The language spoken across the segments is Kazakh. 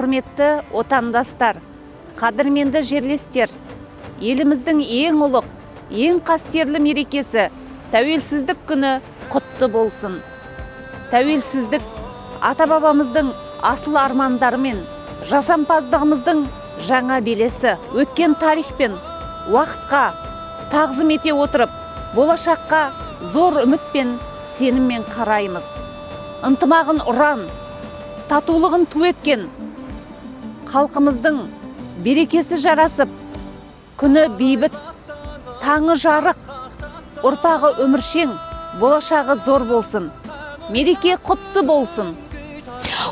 Құрметті отандастар, қадірменді жерлестер, еліміздің ең ұлық, ең қастерлі мерекесі тәуелсіздік күні құтты болсын. Тәуелсіздік ата-бабамыздың асыл армандары мен жасампаздығымыздың жаңа белесі. Өткен тарих пен уақытқа тағзым ете отырып, болашаққа зор үміт пен сеніммен қараймыз. Ынтымағын ұран, татулығын ту еткен халқымыздың берекесі жарасып, күні бейбіт, таңы жарық, ұрпағы өміршең, болашағы зор болсын. Мереке құтты болсын.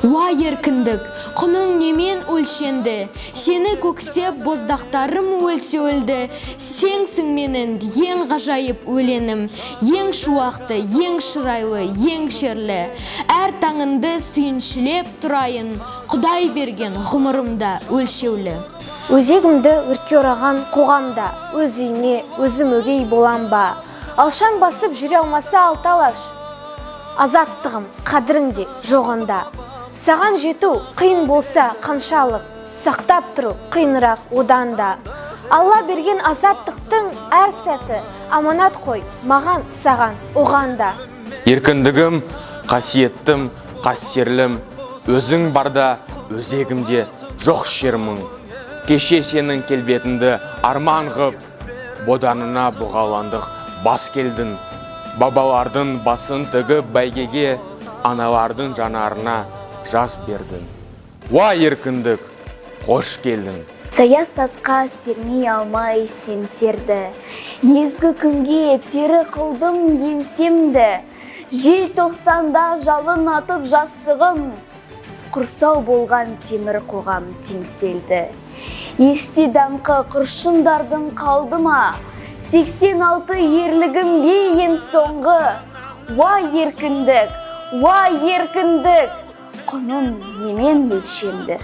Уа еркіндік, құның немен өлшенді, сені көксеп боздақтарым өлсе өлді, сенсің менің ең ғажайып өленім, ең шуақты, ең шырайлы, ең шерлі. Әр таңыңды сүйіншілеп тұрайын, Құдай берген ғұмырымда өлшеулі. Өзегімді өртке ораған қоғамда, өз үйіме өзім өгей болам ба? Алшаң басып жүре алмаса алталаш, азаттығым қадіріңде жоғында. Саған жету қиын болса қаншалық, сақтап тұру қиынырақ одан да. Алла берген азаттықтың әр сәті аманат қой, маған, саған, оған да. Еркіндігім, қасиеттім, қастерлім, өзің барда өзегімде жоқ шермің. Кеше сенің келбетінді арман ғып, боданына бұғаландық бас келдің. Бабалардың басын тігіп бәйгеге, аналардың жанарына жас бердің. Уа еркіндік, қош келдің. Саясатқа сермей алмай семсерді, езгі күнге тері қылдым еңсемді, желтоқсанда жалын атып жастығым, құрсау болған темір қоғам теңселді. Есте даңқы құршындардың қалды ма, 86 ерлігім бейін соңғы. Уа еркіндік, уа еркіндік, құның немен өлшенді?